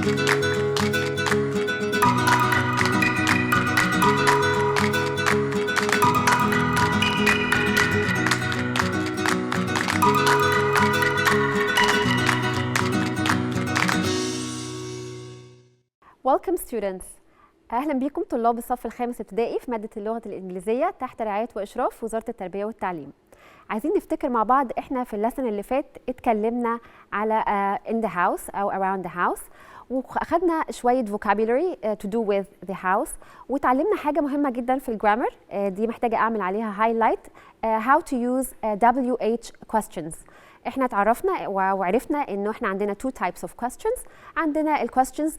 Welcome students. أهلا بكم طلاب الصف الخامس ابتدائي في مادة اللغة الإنجليزية تحت رعاية وإشراف وزارة التربية والتعليم. عايزين نفتكر مع بعض احنا في اللسن اللي فات اتكلمنا على in the house أو around the house، وأخدنا شوية vocabulary to do with the house، وتعلمنا حاجة مهمة جدا في الجرامر دي محتاجة أعمل عليها highlight how to use WH questions. احنا اتعرفنا وعرفنا انه احنا عندنا two types of questions. عندنا ال questions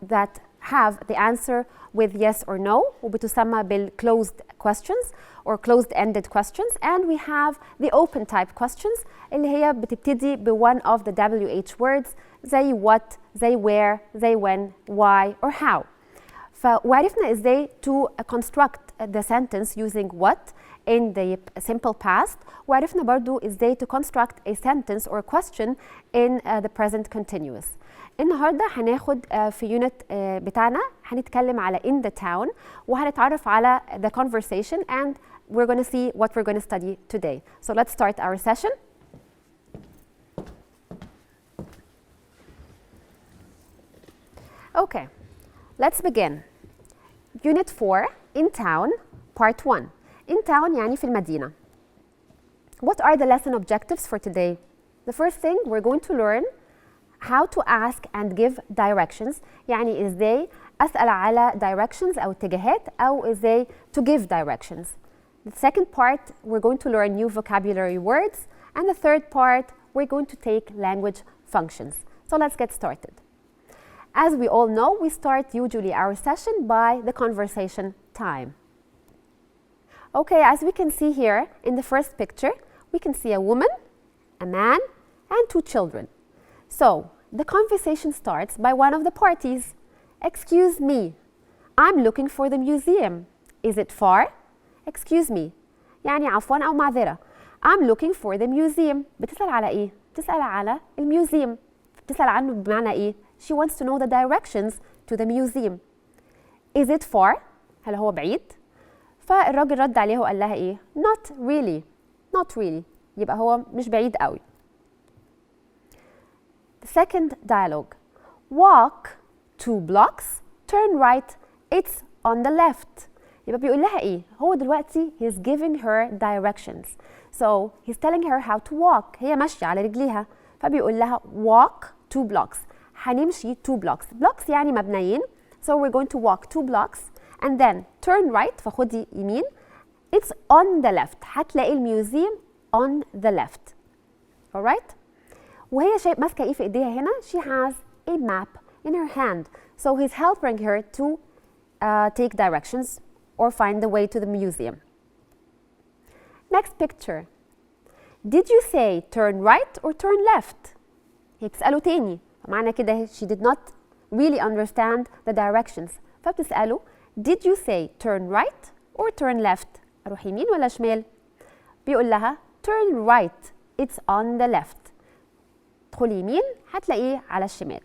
that have the answer with yes or no وبتسمى بال closed questions or closed ended questions, and we have the open type questions اللي هي بتبتدي ب one of the WH words زي what زي where زي when why or how. وعرفنا ازاي to construct the sentence using what in the simple past، وعرفنا برضو ازاي to construct a sentence or a question in the present continuous. النهارده هناخد في يونت بتاعنا هنتكلم على in the town، وهنتعرف على the conversation, and we're going to see what we're going to study today. So let's start our session. Okay, let's begin. Unit 4 in town part 1. In town يعني في المدينة. What are the lesson objectives for today? The first thing we're going to learn how to ask and give directions، يعني ازاي أسأل على directions أو اتجاهات أو ازاي to give directions. The second part we're going to learn new vocabulary words, and the third part we're going to take language functions. So let's get started. As we all know, we start usually our session by the conversation time. Okay, as we can see here in the first picture, we can see a woman, a man, and two children. So, the conversation starts by one of the parties. Excuse me, I'm looking for the museum. Is it far? Excuse me, يعني عفواً أو معذرة. I'm looking for the museum. بتسأل على إيه؟ بتسأل على الميوزيوم. بتسأل عنه بمعنى إيه؟ She wants to know the directions to the museum. Is it far? هل هو بعيد؟ فالراجل رد عليه وقال لها ايه؟ Not really. Not really. يبقى هو مش بعيد قوي. The second dialogue. Walk 2 blocks, turn right, it's on the left. يبقى بيقول لها ايه؟ هو دلوقتي he's giving her directions. So he's telling her how to walk. هي ماشية على رجليها. فبيقول لها walk 2 blocks. هنمشي 2 blocks. Blocks يعني مبنيين. So we're going to walk 2 blocks. And then turn right، فخدي يمين. It's on the left. هتلاقي الميوزيوم on the left. Alright؟ وهي ماسكة ايه في ايديها هنا؟ She has a map in her hand. So he's helping her to take directions or find the way to the museum. Next picture. Did you say turn right or turn left? هي بتسأله تاني. معنى كده she did not really understand the directions. فبتسأله Did you say turn right or turn left? أروح يمين ولا شمال؟ بيقول لها turn right, it's on the left. ادخلي يمين هتلاقيه على الشمال.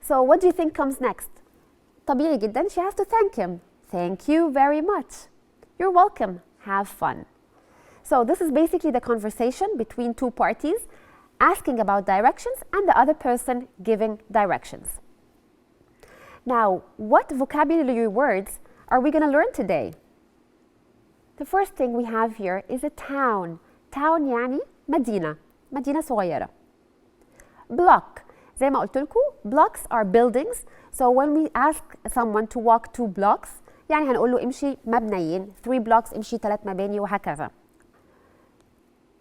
So what do you think comes next? طبيعي جدا she has to thank him. Thank you very much. You're welcome. Have fun. So this is basically the conversation between two parties asking about directions and the other person giving directions. Now, what vocabulary words are we going to learn today? The first thing we have here is a town. Town يعني مدينة. مدينة صغيرة. Block. زي ما قلت لكم, blocks are buildings. So when we ask someone to walk 2 blocks, يعني هنقول له امشي مبنيين. 3 blocks امشي 3 مباني وهكذا.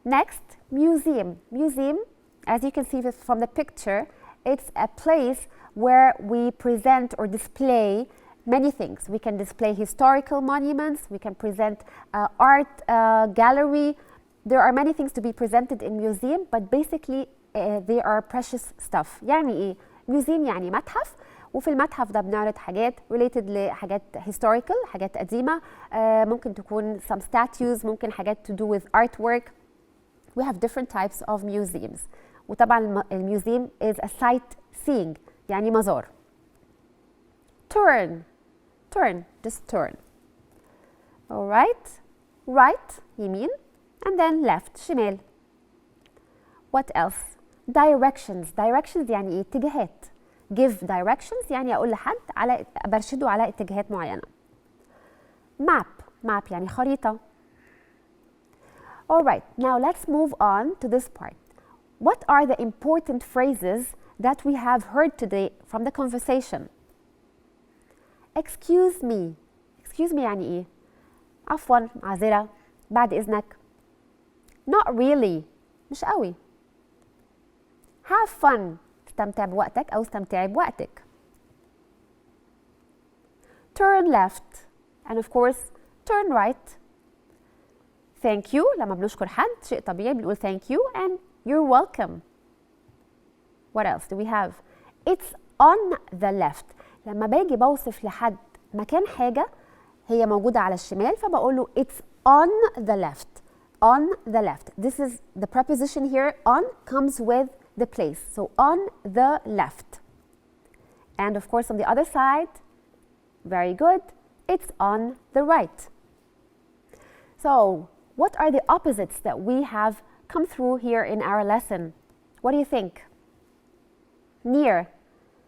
Next, museum. Museum, as you can see from the picture, it's a place where we present or display many things. We can display historical monuments, we can present art gallery. There are many things to be presented in museum, but basically they are precious stuff. يعني ايه؟ museum يعني متحف، وفي المتحف ده بنعرض حاجات related لحاجات historical، حاجات قديمة، ممكن تكون some statues، ممكن حاجات to do with artwork. We have different types of museums. وطبعا الميوزيوم is a sightseeing يعني مزار. turn just turn. alright, right يمين and then left شمال. what else؟ directions يعني ايه؟ اتجاهات. give directions يعني اقول لحد برشده على اتجاهات معينة. map يعني خريطة. alright, now let's move on to this part. What are the important phrases that we have heard today from the conversation? excuse me يعني ايه؟ عفوا، معذرة، بعد إذنك. not really مش قوي. have fun استمتع بوقتك أو استمتعي بوقتك. turn left and of course turn right. thank you لما بنشكر حد شيء طبيعي بنقول thank you and you're welcome. what else do we have؟ it's on the left. لما باجي بوصف لحد مكان حاجة هي موجودة على الشمال فبقول له it's on the left. on the left. This is the preposition here. on comes with the place. So on the left. And of course on the other side, very good, it's on the right. So what are the opposites that we have come through here in our lesson? What do you think? near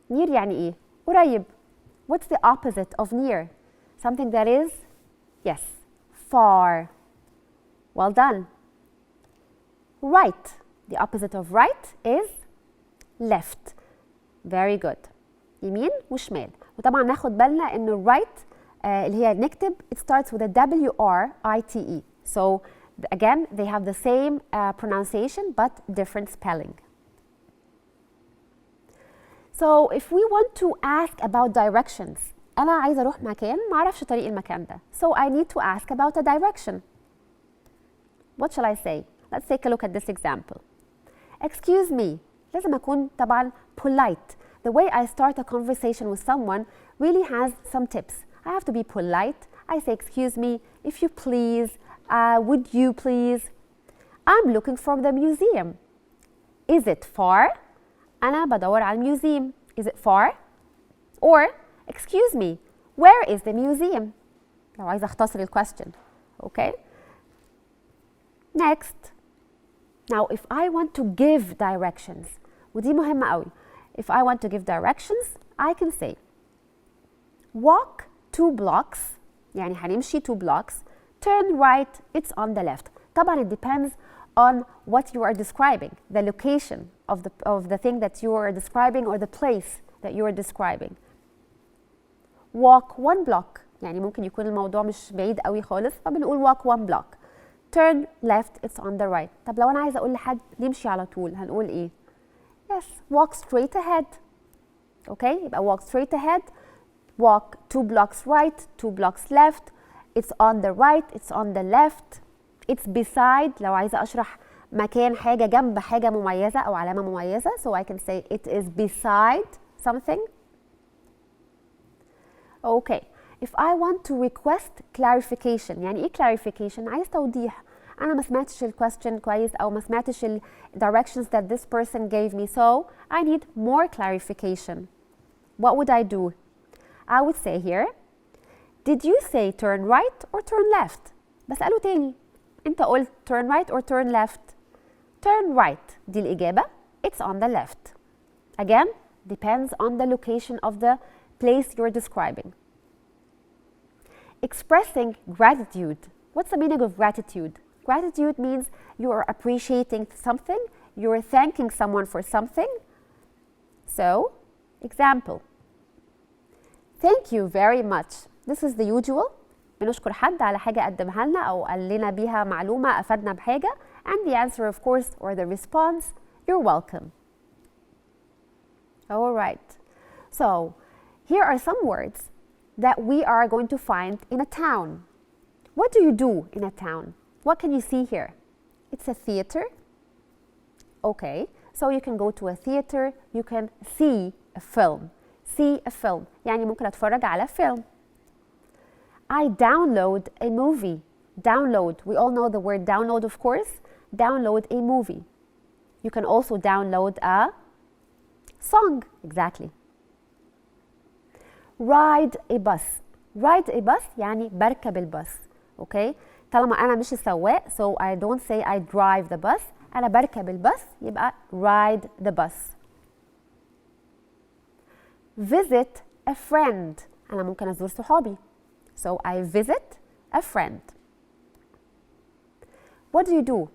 يعني ايه؟ قريب. What's the opposite of near? Something that is, yes, far. Well done. right. The opposite of right is left. Very good. يمين وشمال. وطبعا ناخد بالنا ان right اللي هي نكتب it starts with a W-R-I-T-E. So again they have the same pronunciation but different spelling. So if we want to ask about directions, أنا عايزة أروح مكان ما أعرفش طريق المكان ده. So I need to ask about a direction. What shall I say? Let's take a look at this example. Excuse me. لازم أكون طبعا polite. The way I start a conversation with someone really has some tips. I have to be polite. I say excuse me, if you please, would you please. I'm looking for the museum. Is it far? أنا بدور على الميوزيوم. Is it far? Or, excuse me, where is the museum? لو عايزة أختصر ال question. Okay? Next. Now, if I want to give directions, ودي مهمة قوي. If I want to give directions, I can say walk 2 blocks, يعني هنمشي 2 blocks, turn right, it's on the left. طبعا it depends on what you are describing, the location of the thing that you are describing or the place that you are describing. Walk 1 block, يعني ممكن يكون الموضوع مش بعيد قوي خالص فبنقول walk 1 block. Turn left, it's on the right. طب لو أنا عايزة أقول لحد نمشي على طول هنقول إيه؟ Yes, walk straight ahead. Okay, يبقى walk straight ahead. Walk 2 blocks right, 2 blocks left. It's on the right, it's on the left. It's beside. لو عايزة أشرح مكان حاجة جنب حاجة مميزة أو علامة مميزة. So I can say it is beside something. Okay. If I want to request clarification. يعني إيه clarification؟ عايز توضيح. أنا ما سمعتش ال question كويس أو ما سمعتش ال directions that this person gave me. So I need more clarification. What would I do? I would say here, did you say turn right or turn left? بسأله تاني. أنت قلت turn right or turn left? Turn right. دي الإجابة. It's on the left. Again, depends on the location of the place you're describing. Expressing gratitude. What's the meaning of gratitude? Gratitude means you are appreciating something, you are thanking someone for something. So, example. Thank you very much. This is the usual. بنشكر حد على حاجة قدمها لنا أو قال لنا بيها معلومة أفادنا بحاجة. And the answer, of course, or the response, you're welcome. All right. So, here are some words that we are going to find in a town. What do you do in a town? What can you see here? It's a theater. Okay, so you can go to a theater, you can see a film. See a film. يعني ممكن أتفرج على film. I download a movie. Download. We all know the word download, of course. Download a movie. You can also download a song. Exactly. Ride a bus. Ride a bus يعني بركب الباص. Okay. طالما أنا مش السواق so I don't say I drive the bus. أنا بركب الباص يبقى ride the bus. Visit a friend. أنا ممكن أزور صحابي. So I visit a friend. What do?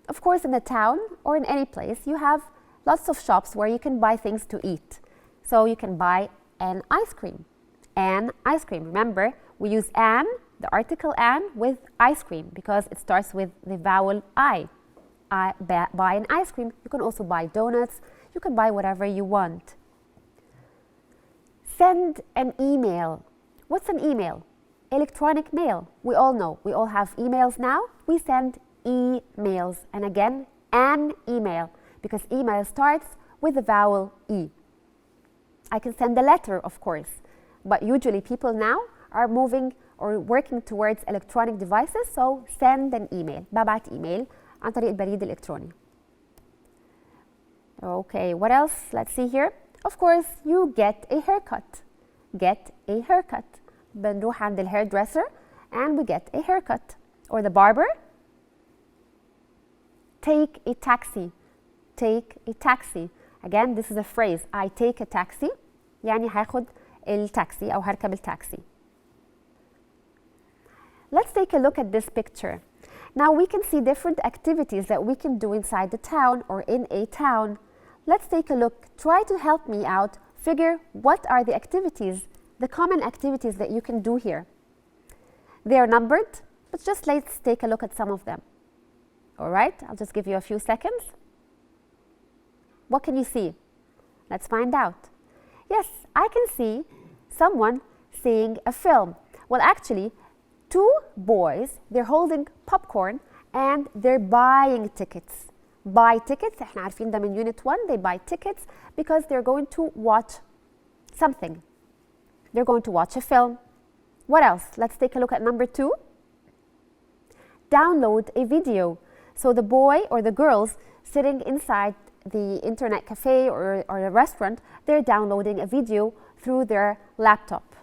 Of course, in the town or in any place, you have lots of shops where you can buy things to eat. So you can buy an ice cream. An ice cream. Remember, we use an, the article an, with ice cream because it starts with the vowel I. Buy an ice cream. You can also buy donuts. You can buy whatever you want. Send an email. What's an email? Electronic mail. We all know. We all have emails now. We send emails. And again, an email, because email starts with the vowel E. I can send a letter, of course, but usually people now are moving or working towards electronic devices, so send an email. ببعت email عن طريق البريد الإلكتروني. Okay, what else? Let's see here. Of course, you get a haircut. Get a haircut. بنروح عند hairdresser and we get a haircut. Or the barber. Take a taxi. Take a taxi. Again, this is a phrase. I take a taxi. يعني هاخد التاكسي أو هركب التاكسي. Let's take a look at this picture. Now we can see different activities that we can do inside the town or in a town. Let's take a look. Try to help me out. Figure what are the activities, the common activities that you can do here. They are numbered, but just let's take a look at some of them. All right, I'll just give you a few seconds. What can you see? Let's find out. Yes, I can see someone seeing a film. Well, actually, two boys, they're holding popcorn and they're buying tickets. Buy tickets, احنا عارفين ده من unit 1, they buy tickets because they're going to watch something. They're going to watch a film. What else? Let's take a look at number 2. Download a video. So the boy or the girls sitting inside the internet cafe or a restaurant, they're downloading a video through their laptop.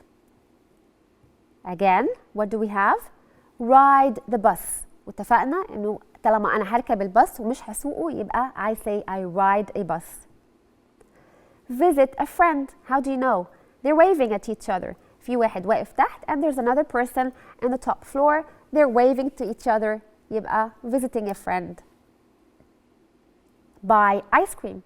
Again, what do we have? Ride the bus. واتفقنا انه طالما انا هركب الباص ومش هسوقه يبقى I say I ride a bus. Visit a friend. How do you know? They're waving at each other. في واحد واقف تحت and there's another person in the top floor. They're waving to each other. يبقى visiting a friend. Buy ice cream.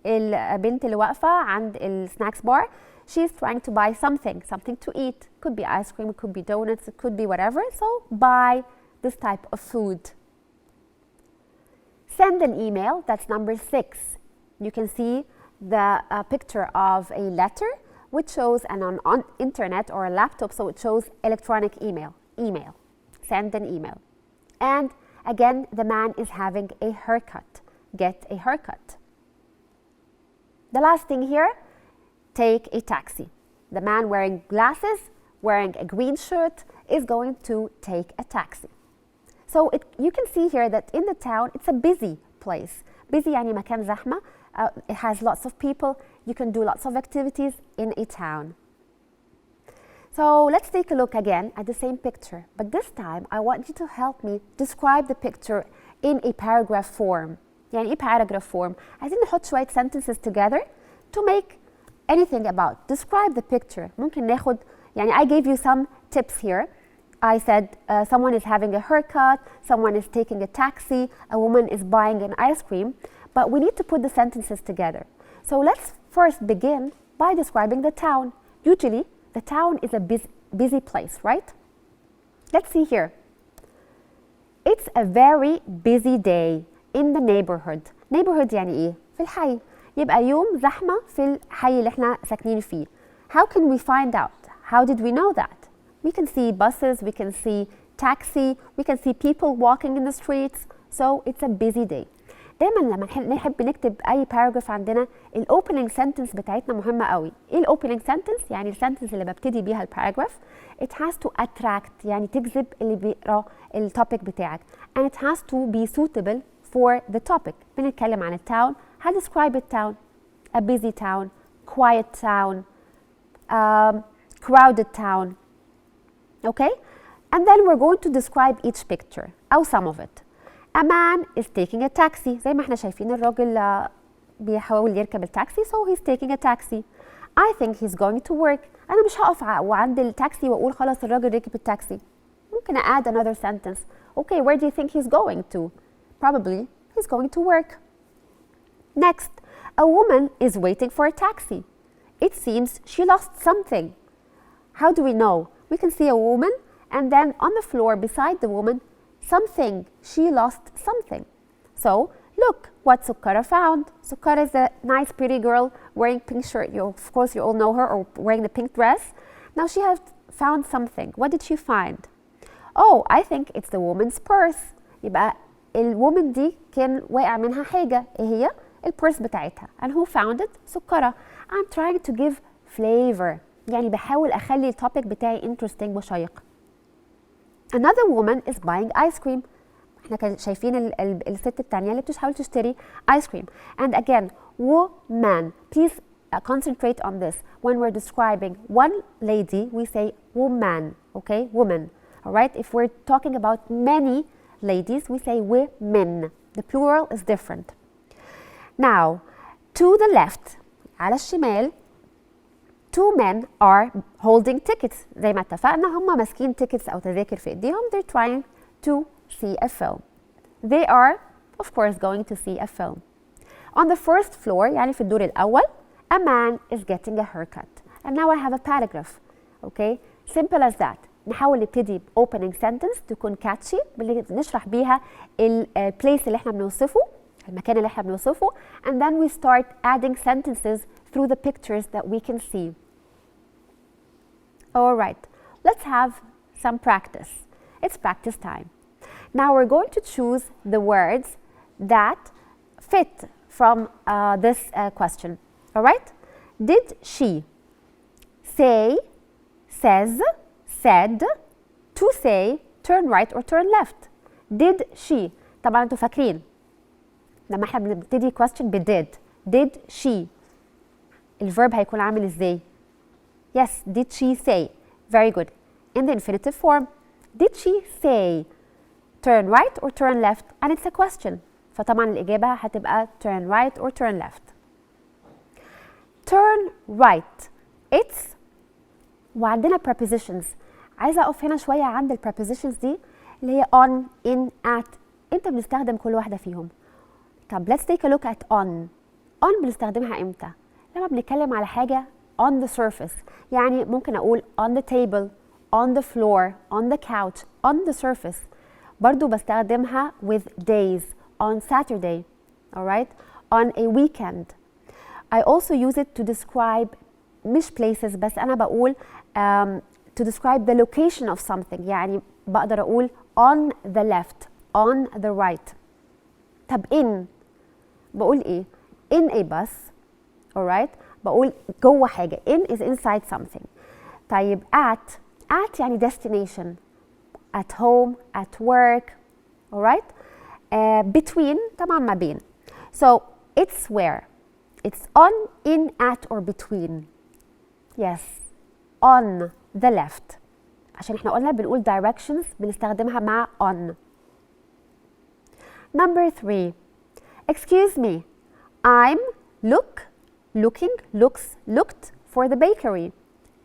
البنت اللي واقفة عند السناكس بار, she's trying to buy something to eat. Could be ice cream, it could be donuts, it could be whatever. So buy this type of food. Send an email. That's number 6. You can see the picture of a letter which shows on internet or a laptop, so it shows electronic email. Send an email. And again, the man is having a haircut. Get a haircut. The last thing here, take a taxi. The man wearing glasses, wearing a green shirt, is going to take a taxi. So you can see here that in the town, it's a busy place. Busy يعني مكان زحمة. It has lots of people. You can do lots of activities in a town. So let's take a look again at the same picture. But this time, I want you to help me describe the picture in a paragraph form. يعني إيه paragraph form? عايزين نحط شوية sentences together to make anything about. Describe the picture. ممكن ناخد يعني I gave you some tips here. I said someone is having a haircut, someone is taking a taxi, a woman is buying an ice cream, but we need to put the sentences together. So let's first begin by describing the town. Usually, the town is a busy place, right? Let's see here. It's a very busy day in the neighborhood. Neighborhood يعني إيه؟ في الحي. يبقى يوم زحمة في الحي اللي احنا ساكنين فيه. How can we find out? How did we know that? We can see buses, we can see taxi, we can see people walking in the streets. So it's a busy day. دايما لما نحب نكتب اي باراجراف عندنا الاوبننج سنتنس بتاعتنا مهمه قوي. ايه الاوبننج سنتنس؟ يعني السنتنس اللي ببتدي بيها الباراجراف. It has to attract يعني تجذب اللي بيقرا التوبيك بتاعك. And it has to be suitable for the topic. بنتكلم عن التاون. describe a town. A busy town, quiet town, crowded town. Okay? And then we're going to describe each picture أو some of it. A man is taking a taxi. زي ما احنا شايفين الراجل بيحاول يركب التاكسي, so he's taking a taxi. I think he's going to work. أنا مش هقف وعند التاكسي وأقول خلاص الراجل ركب التاكسي. ممكن add another sentence. Okay, where do you think he's going to? Probably he's going to work. Next, a woman is waiting for a taxi. It seems she lost something. How do we know? We can see a woman and then on the floor beside the woman, something. She lost something. So, look what Sukkara found. Sukkara is a nice pretty girl wearing pink shirt. Of course you all know her, or wearing the pink dress. Now she has found something. What did she find? Oh, I think it's the woman's purse. يبقى الwoman دي كان واقع منها حاجة. إيه هي؟ البيرس بتاعتها. And who found it? سكرة. I'm trying to give flavor. يعني بحاول أخلي التوبيك بتاعي interesting وشيق. Another woman is buying ice cream. احنا كان شايفين الست التانية اللي بتحاول تشتري ice cream. And again, woman. Please concentrate on this. When we're describing one lady, we say woman. Okay? Woman. Alright? If we're talking about many ladies, we say women. The plural is different. Now, to the left, على الشمال, two men are holding tickets. زي ما اتفقنا هم ماسكين tickets أو تذاكر في إيديهم. They're trying to see a film. They are, of course, going to see a film. On the first floor, يعني في الدور الأول, a man is getting a haircut. And now I have a paragraph. Okay? Simple as that. نحاول نبتدي opening sentence تكون catchy اللي نشرح بيها البليس اللي احنا بنوصفه, المكان اللي احنا بنوصفه, and then we start adding sentences through the pictures that we can see. All right, let's have some practice. It's practice time. Now we're going to choose the words that fit from this question. All right? Did she say, says, said, to say, turn right or turn left? Did she? طبعا انتوا فاكرين لما احنا بنبتدي question ب did she الverb هيكون عامل ازاي؟ Yes, did she say? Very good. In the infinitive form, did she say turn right or turn left? And it's a question. فطبعا الإجابة هتبقى turn right or turn left. Turn right. It's وعندنا prepositions. عايزة أقف هنا شوية عند ال prepositions دي اللي هي on, in, at. أنت بنستخدم كل واحدة فيهم. طب let's take a look at on. On بنستخدمها إمتى؟ لما بنتكلم على حاجة on the surface. يعني ممكن أقول on the table, on the floor, on the couch, on the surface. برضو بستخدمها with days, on Saturday, all right? On a weekend. I also use it to describe مش places بس أنا بقول to describe the location of something. يعني بقدر أقول on the left, on the right. طب in بقول إيه؟ in a bus, all right? بقول جوه حاجة. in is inside something. طيب at يعني destination. at home, at work, all right? Between طبعا ما بين. So it's where? It's on, in, at, or between. Yes, on the left. عشان احنا قلنا بنقول directions بنستخدمها مع on. Number 3. Excuse me. I'm looking, looks, looked for the bakery.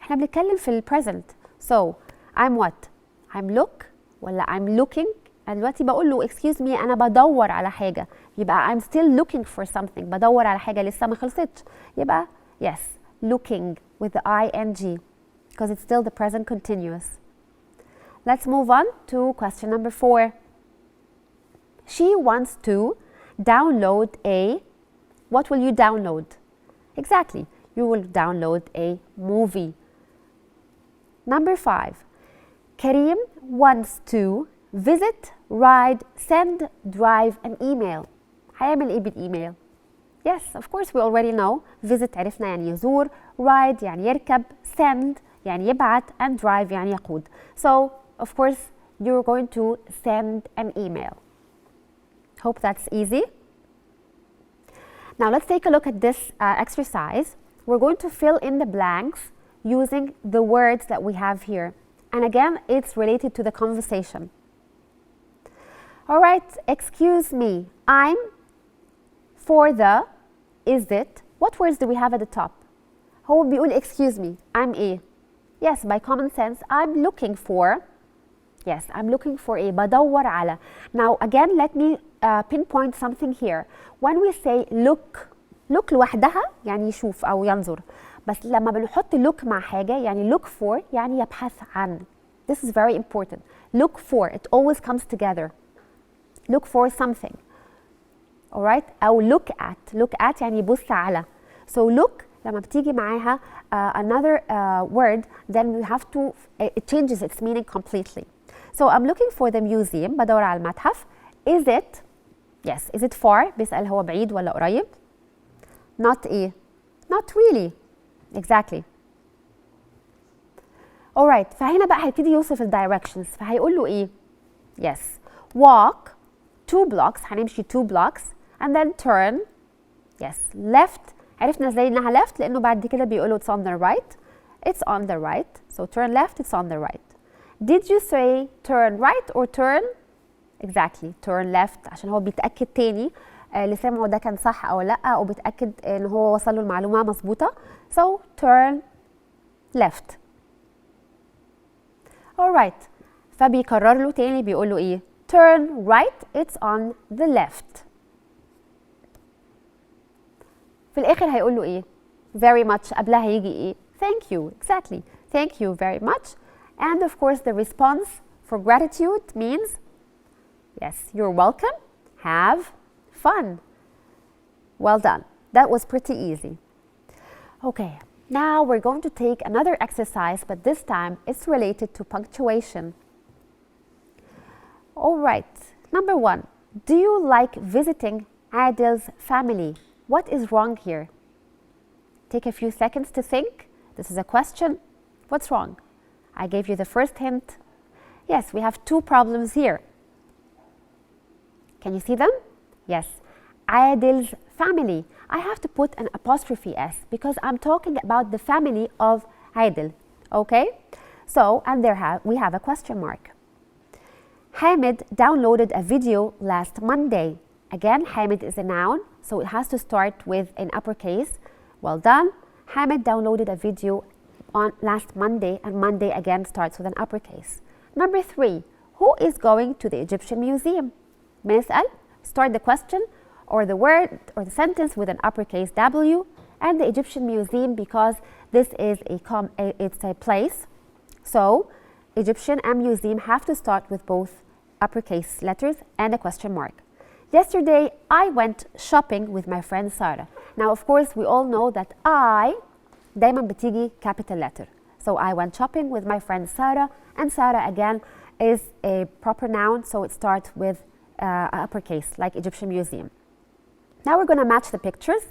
احنا بنتكلم في ال present. So I'm what? I'm look ولا I'm looking. أنا دلوقتي بقول له excuse me أنا بدور على حاجة. يبقى I'm still looking for something. بدور على حاجة لسه ما خلصتش. يبقى yes, looking with the ing because it's still the present continuous. Let's move on to question number 4. She wants to download a, what will you download? Exactly, you will download a movie. Number 5. Karim wants to visit, ride, send, drive an email. هيعمل ايه بالايميل؟ Yes, of course we already know. Visit عرفنا يعني يزور, ride يعني يركب, send يعني يبعت, and drive يعني يقود. So, of course, you're going to send an email. Hope that's easy. Now let's take a look at this exercise. We're going to fill in the blanks using the words that we have here. And again, it's related to the conversation. All right, excuse me, I'm for the, is it. What words do we have at the top? هو بيقول excuse me, I'm a. Yes, by common sense, I'm looking for. Yes, I'm looking for a. بدور على. Now again, let me pinpoint something here. When we say look لوحدها يعني يشوف أو ينظر. بس لما بنحط look مع حاجة يعني look for يعني يبحث عن. This is very important. Look for, it always comes together. Look for something. Alright? أو look at يعني يبص على. So look لما بتيجي معاها another word, then we have to, it changes its meaning completely. So I'm looking for the museum, بدور على المتحف. Is it, yes, is it far? بيسأل هو بعيد ولا قريب. Not a, not really. Exactly. Alright, فهنا بقى هيبتدي يوصف ال directions. فهيقول له إيه؟ Yes, walk 2 blocks, هنمشي 2 blocks and then turn, yes, left. عرفنا ازاي انها left لانه بعد كده بيقولوا it's on the right. It's on the right. So turn left, it's on the right. Did you say turn right or turn? Exactly, turn left عشان هو بيتأكد تاني اللي سمعه ده كان صح او لا، او بيتأكد ان هو وصل له المعلومة مظبوطة. So turn left. Alright. فبيكرر له تاني بيقول له ايه؟ Turn right, it's on the left. في الآخر هيقول له إيه؟ Very much قبلها هيجي إيه؟ Thank you, exactly. Thank you very much. And of course the response for gratitude means yes, you're welcome, have fun. Well done. That was pretty easy. Okay, now we're going to take another exercise, but this time it's related to punctuation. All right, number 1. Do you like visiting Adil's family? What is wrong here? Take a few seconds to think. This is a question. What's wrong? I gave you the first hint. Yes, we have 2 problems here. Can you see them? Yes. Adil's family. I have to put an apostrophe S because I'm talking about the family of Adil. Okay? So, and we have a question mark. Hamid downloaded a video last Monday. Again, Hamid is a noun, so it has to start with an uppercase. Well done. Hamid downloaded a video on last Monday, and Monday again starts with an uppercase. Number 3, who is going to the Egyptian Museum? بنسأل, start the question or the word or the sentence with an uppercase W, and the Egyptian Museum because this is it's a place. So, Egyptian and museum have to start with both uppercase letters and a question mark. Yesterday, I went shopping with my friend Sarah. Now, of course, we all know that I دايما بتيجي capital letter. So, I went shopping with my friend Sarah, and Sarah again is a proper noun, so it starts with uppercase, like Egyptian Museum. Now, we're going to match the pictures.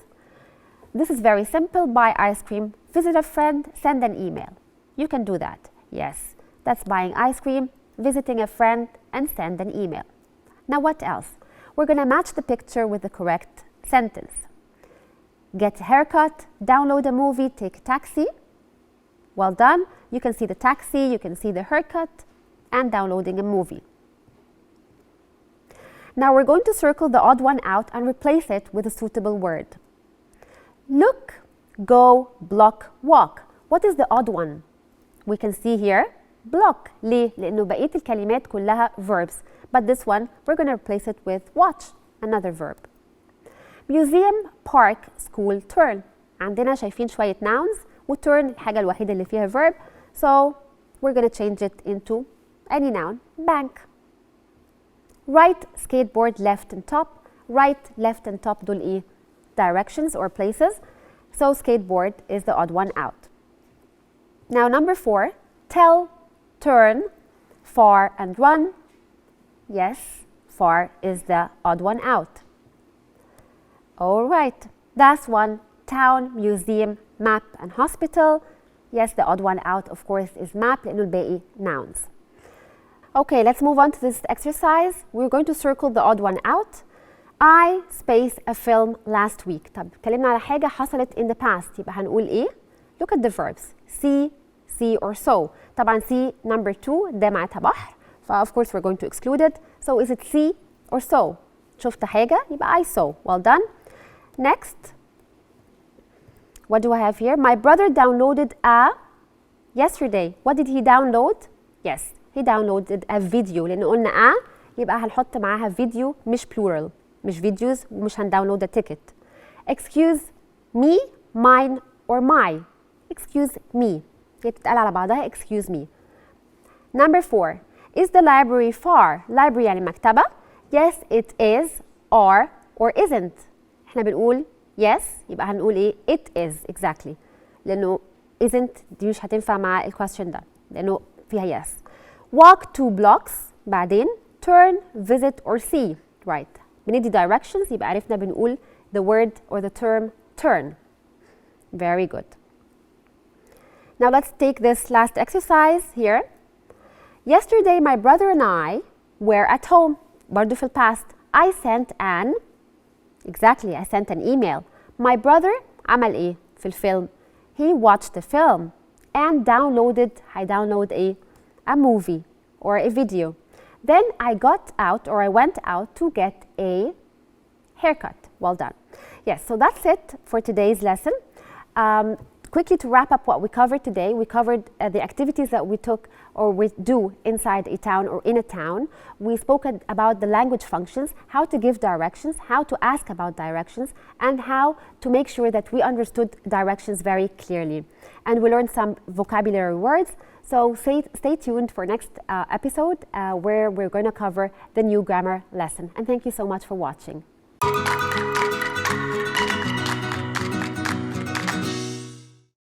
This is very simple. Buy ice cream, visit a friend, send an email. You can do that. Yes, that's buying ice cream, visiting a friend, and send an email. Now, what else? We're going to match the picture with the correct sentence. Get a haircut, download a movie, take a taxi. Well done. You can see the taxi, you can see the haircut, and downloading a movie. Now we're going to circle the odd one out and replace it with a suitable word. Look, go, block, walk. What is the odd one? We can see here, block. ليه؟ لأنه بقية الكلمات كلها verbs. But this one, we're going to replace it with watch, another verb. Museum, park, school, turn. عندنا شايفين شوية nouns وturn الحاجة الوحيدة اللي فيها verb. So we're going to change it into any noun. Bank. Right, skateboard, left and top. Right, left and top دول إيه؟ Directions or places. So skateboard is the odd one out. Now number 4, tell, turn, far and run. Yes, far is the odd one out. All right, that's one. Town, museum, map and hospital. Yes, the odd one out of course is map لأنه الباقي nouns. Okay, let's move on to this exercise. We're going to circle the odd one out. I space a film last week. طب اتكلمنا على حاجة حصلت in the past، يبقى هنقول إيه؟ Look at the verbs. See or so. طبعا see number 2 ده معناتها بحر. of course we're going to exclude it. So is it see or so? شفت حاجة يبقى I saw. Well done. Next. What do I have here? My brother downloaded yesterday. What did he download? Yes, he downloaded a video. لأن قلنا يبقى هنحط معاها فيديو مش plural. مش فيديوز ومش هنداونلود a ticket. Excuse me, mine or my. Excuse me. هي بتتقال على بعضها excuse me. Number 4. Is the library far? Library يعني مكتبة. Yes, it is or isn't. احنا بنقول yes يبقى هنقول ايه؟ It is exactly. لأنه isn't دي مش هتنفع مع ال question ده لأنه فيها yes. Walk 2 blocks بعدين turn, visit or see. Right. بندي directions يبقى عرفنا بنقول the word or the term turn. Very good. Now let's take this last exercise here. Yesterday my brother and I were at home. برضو في past. I sent I sent an email. My brother عمل ايه في الفيلم؟ He watched the film and downloaded a movie or a video. Then I got out or I went out to get a haircut. Well done. Yes, so that's it for today's lesson. Quickly to wrap up what we covered today, we covered the activities that we took or we do inside a town or in a town. We spoke about the language functions, how to give directions, how to ask about directions, and how to make sure that we understood directions very clearly. And we learned some vocabulary words. So stay tuned for next episode where we're going to cover the new grammar lesson. And thank you so much for watching.